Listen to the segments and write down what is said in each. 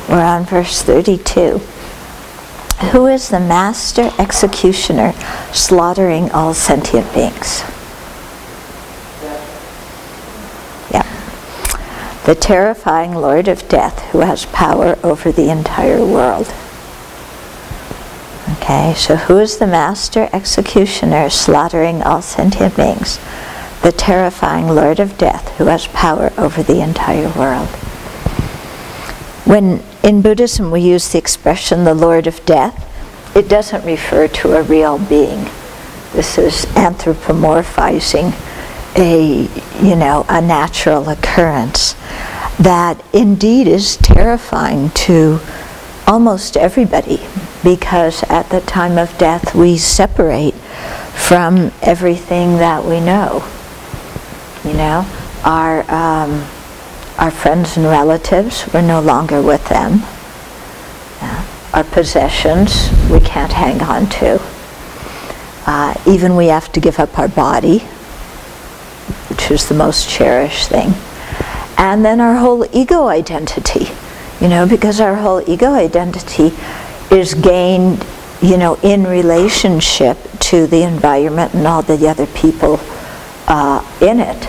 We're on verse 32. Who is the master executioner slaughtering all sentient beings? Yeah. The terrifying Lord of Death who has power over the entire world. Okay, so who is the master executioner slaughtering all sentient beings? The terrifying Lord of Death who has power over the entire world. When in Buddhism we use the expression the Lord of Death, it doesn't refer to a real being. This is anthropomorphizing a natural occurrence that indeed is terrifying to almost everybody, because at the time of death we separate from everything that we know. Our friends and relatives, we're no longer with them. Our possessions, we can't hang on to. Even we have to give up our body, which is the most cherished thing. And then our whole ego identity, because our whole ego identity is gained, in relationship to the environment and all the other people in it.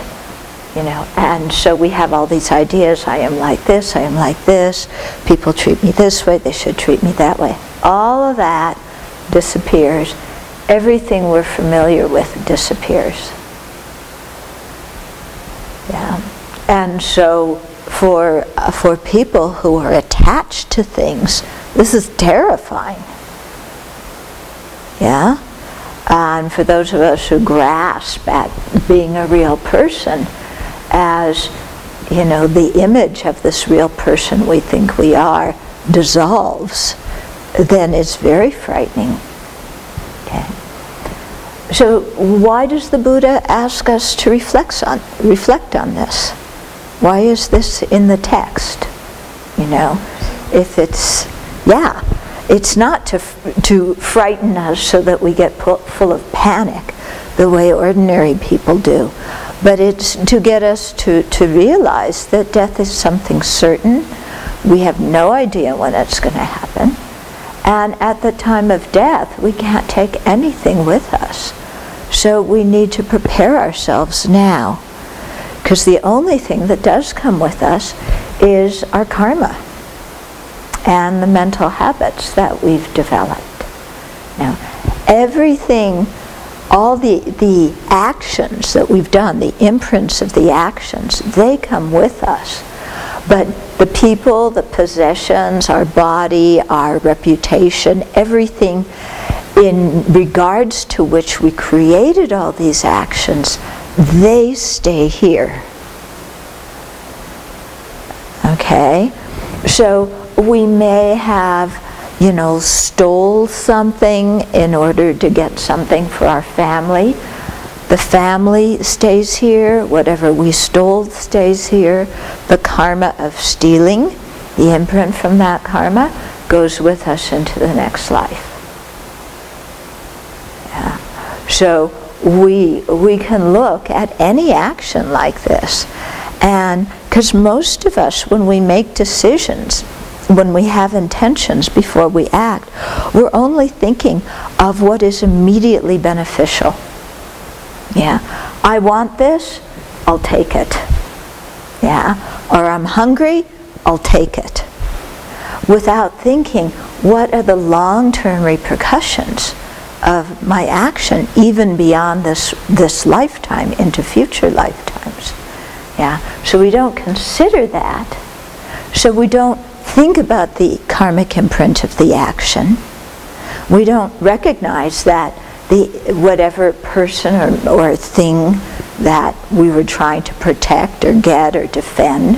And so we have all these ideas, I am like this, people treat me this way, they should treat me that way. All of that disappears. Everything we're familiar with disappears. Yeah. And so for people who are attached to things, this is terrifying. Yeah? And for those of us who grasp at being a real person as, the image of this real person we think we are dissolves, then it's very frightening. Okay. So why does the Buddha ask us to reflect on this? Why is this in the text? If it's not to frighten us so that we get full of panic the way ordinary people do, but it's to get us to realize that death is something certain. We have no idea when it's going to happen. And at the time of death, we can't take anything with us. So we need to prepare ourselves now. Because the only thing that does come with us is our karma and the mental habits that we've developed. Now, everything, all the actions that we've done, the imprints of the actions, they come with us. But the people, the possessions, our body, our reputation, everything in regards to which we created all these actions, they stay here. Okay? So we may have, stole something in order to get something for our family. The family stays here. Whatever we stole stays here. The karma of stealing, the imprint from that karma, goes with us into the next life. Yeah. So we can look at any action like this. And because most of us, when we make decisions, when we have intentions before we act, we're only thinking of what is immediately beneficial. Yeah, I want this, I'll take it. Yeah, or I'm hungry, I'll take it. Without thinking, what are the long-term repercussions of my action, even beyond this lifetime, into future lifetimes? Yeah, so we don't consider that. So we don't think about the karmic imprint of the action. We don't recognize that whatever person or thing that we were trying to protect or get or defend,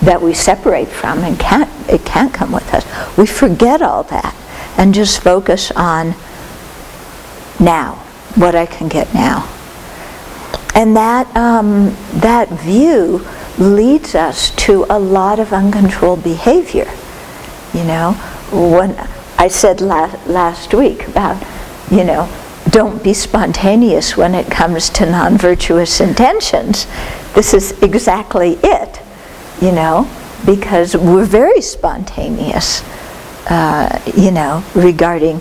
that we separate from and it can't come with us. We forget all that and just focus on now, what I can get now. And that view leads us to a lot of uncontrolled behavior. When I said last week about, don't be spontaneous when it comes to non-virtuous intentions, this is exactly it. because we're very spontaneous, regarding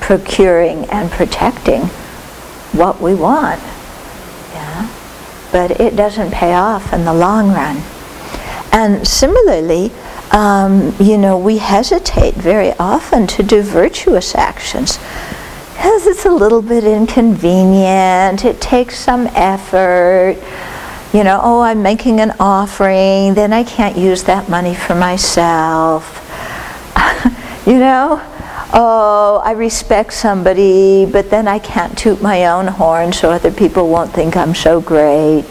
procuring and protecting what we want. Yeah? But it doesn't pay off in the long run. And similarly, we hesitate very often to do virtuous actions because it's a little bit inconvenient, it takes some effort. I'm making an offering, then I can't use that money for myself. I respect somebody, but then I can't toot my own horn so other people won't think I'm so great.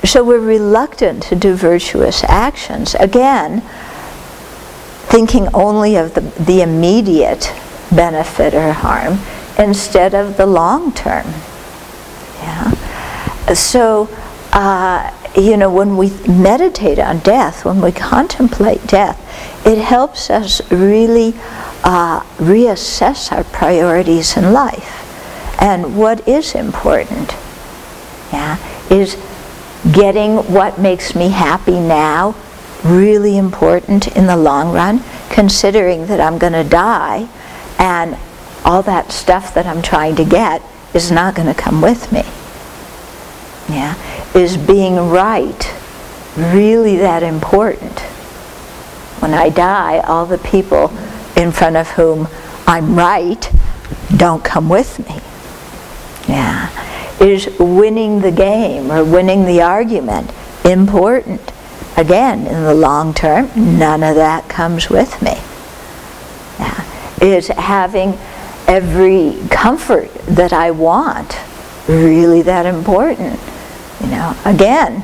So we're reluctant to do virtuous actions. Again, thinking only of the immediate benefit or harm instead of the long term. Yeah. So, when we meditate on death, when we contemplate death, it helps us really reassess our priorities in life. And what is important, is getting what makes me happy now really important in the long run, considering that I'm going to die and all that stuff that I'm trying to get is not going to come with me. Yeah, is being right really that important? When I die, all the people in front of whom I'm right don't come with me. Yeah, is winning the game or winning the argument important? Again, in the long term, none of that comes with me. Yeah, is having every comfort that I want really that important? Again,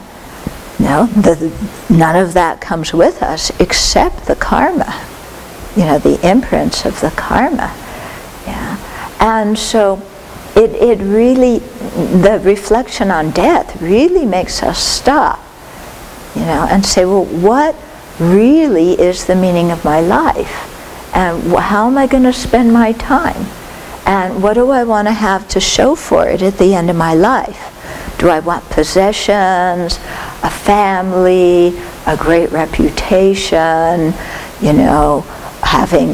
none of that comes with us except the karma, the imprints of the karma. Yeah. And so it really, the reflection on death really makes us stop, and say, well, what really is the meaning of my life? And how am I going to spend my time? And what do I want to have to show for it at the end of my life? Do I want possessions, a family, a great reputation, having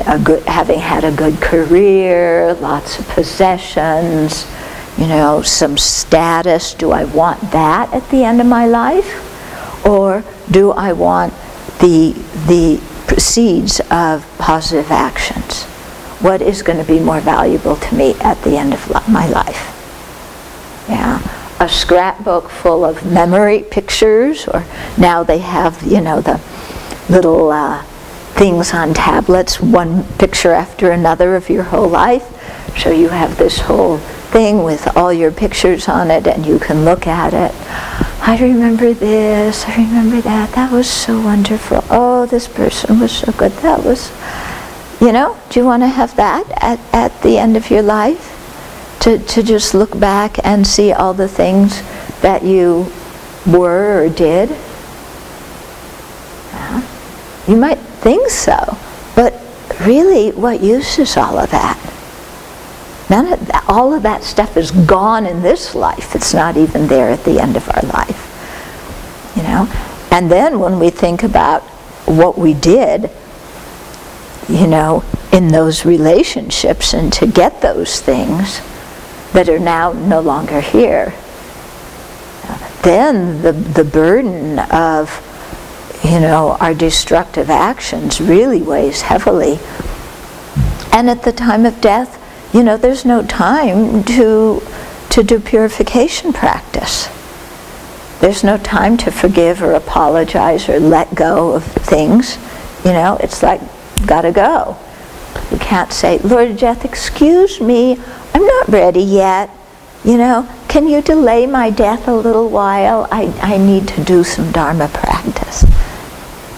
had a good career, lots of possessions, some status? Do I want that at the end of my life? Or do I want the seeds of positive actions? What is going to be more valuable to me at the end of my life? Yeah. A scrapbook full of memory pictures, or now they have, the little things on tablets, one picture after another of your whole life. So you have this whole thing with all your pictures on it, and you can look at it. I remember this, I remember that was so wonderful. Oh, this person was so good. That was, do you want to have that at the end of your life? To just look back and see all the things that you were or did? Yeah. You might think so, but really, what use is all of that? All of that stuff is gone in this life. It's not even there at the end of our life. And then when we think about what we did, in those relationships and to get those things that are now no longer here, then the burden of our destructive actions really weighs heavily. And at the time of death, there's no time to do purification practice. There's no time to forgive or apologize or let go of things. It's like, gotta go. You can't say, Lord Death, excuse me, I'm not ready yet. Can you delay my death a little while? I need to do some Dharma practice.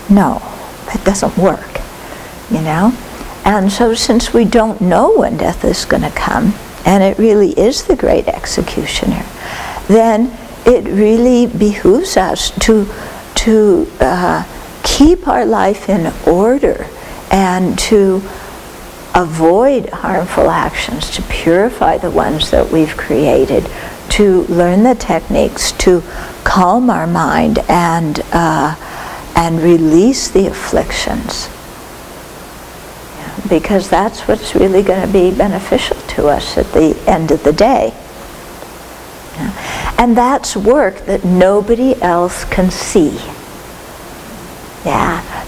No, that doesn't work, And so since we don't know when death is going to come, and it really is the great executioner, then it really behooves us to keep our life in order and to avoid harmful actions, to purify the ones that we've created, to learn the techniques to calm our mind and and release the afflictions. Because that's what's really going to be beneficial to us at the end of the day. And that's work that nobody else can see.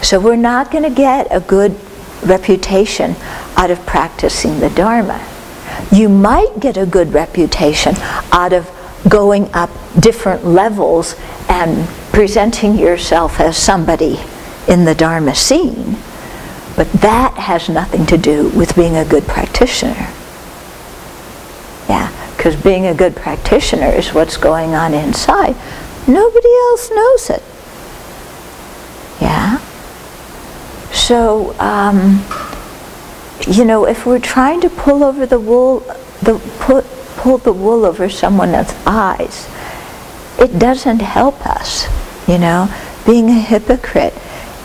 So we're not going to get a good reputation out of practicing the Dharma. You might get a good reputation out of going up different levels and presenting yourself as somebody in the Dharma scene. But that has nothing to do with being a good practitioner. Because being a good practitioner is what's going on inside. Nobody else knows it. So, if we're trying to pull over the wool, pull the wool over someone else's eyes, it doesn't help us. Being a hypocrite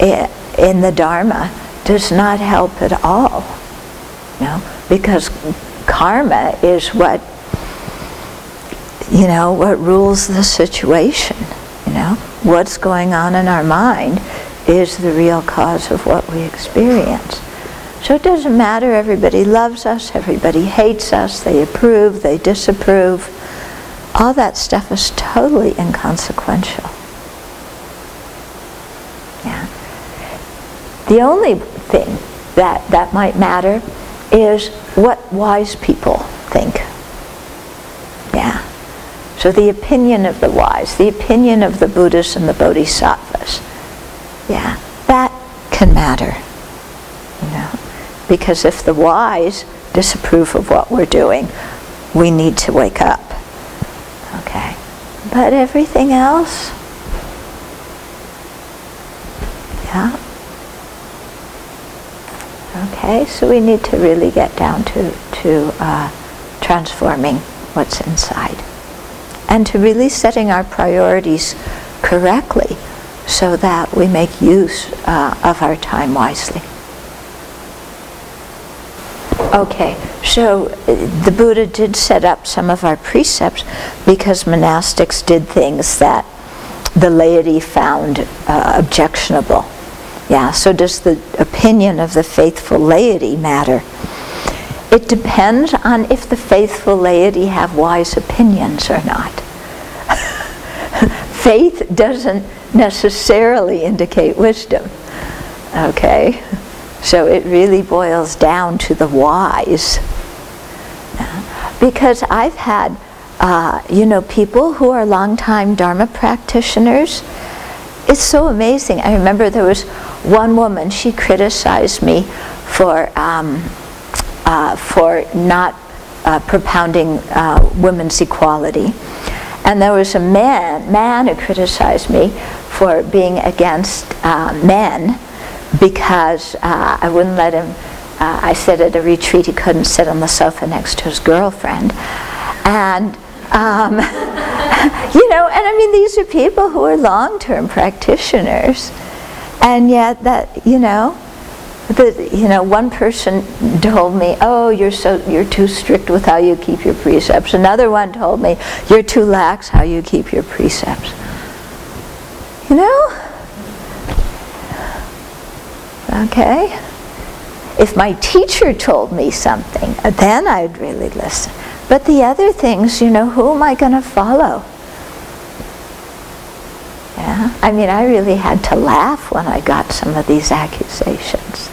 in the Dharma does not help at all. Because karma is what rules the situation. What's going on in our mind is the real cause of what we experience. So it doesn't matter, everybody loves us, everybody hates us, they approve, they disapprove. All that stuff is totally inconsequential. The only thing that might matter is what wise people think. So the opinion of the wise, the opinion of the Buddhas and the Bodhisattvas, that can matter. Because if the wise disapprove of what we're doing, we need to wake up. Okay? But everything else, Okay, so we need to really get down to transforming what's inside. And to really setting our priorities correctly so that we make use of our time wisely. Okay, so the Buddha did set up some of our precepts because monastics did things that the laity found objectionable. So does the opinion of the faithful laity matter? It depends on if the faithful laity have wise opinions or not. Faith doesn't necessarily indicate wisdom. Okay? So it really boils down to the wise. Because I've had, people who are long-time Dharma practitioners. It's so amazing. I remember there was one woman, she criticized me for not propounding women's equality. And there was a man who criticized me for being against men because I wouldn't let him, I said at a retreat he couldn't sit on the sofa next to his girlfriend. And, and I mean, these are people who are long-term practitioners. And yet one person told me, oh, you're too strict with how you keep your precepts. Another one told me, you're too lax how you keep your precepts. Okay? If my teacher told me something, then I'd really listen. But the other things, who am I going to follow? I mean, I really had to laugh when I got some of these accusations.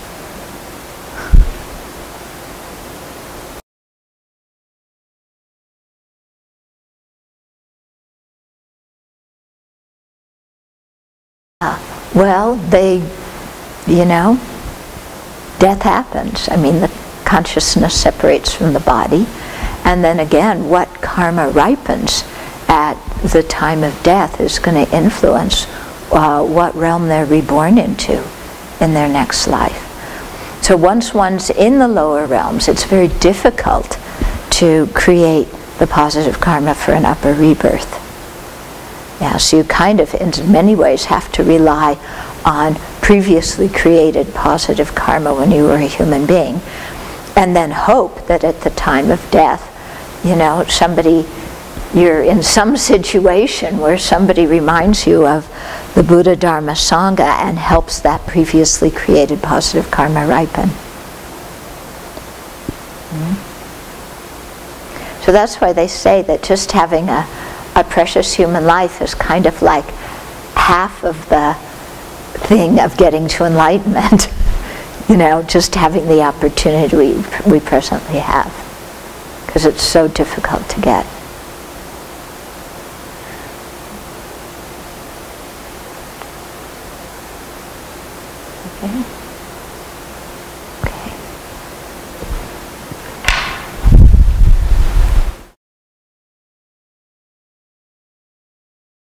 Well, death happens. I mean, the consciousness separates from the body. And then again, what karma ripens at the time of death is going to influence what realm they're reborn into in their next life. So once one's in the lower realms, it's very difficult to create the positive karma for an upper rebirth. So you kind of, in many ways, have to rely on previously created positive karma when you were a human being, and then hope that at the time of death, somebody you're in some situation where somebody reminds you of the Buddha, Dharma, Sangha and helps that previously created positive karma ripen. So that's why they say that just having a precious human life is kind of like half of the thing of getting to enlightenment. Just having the opportunity we presently have, because it's so difficult to get. Okay.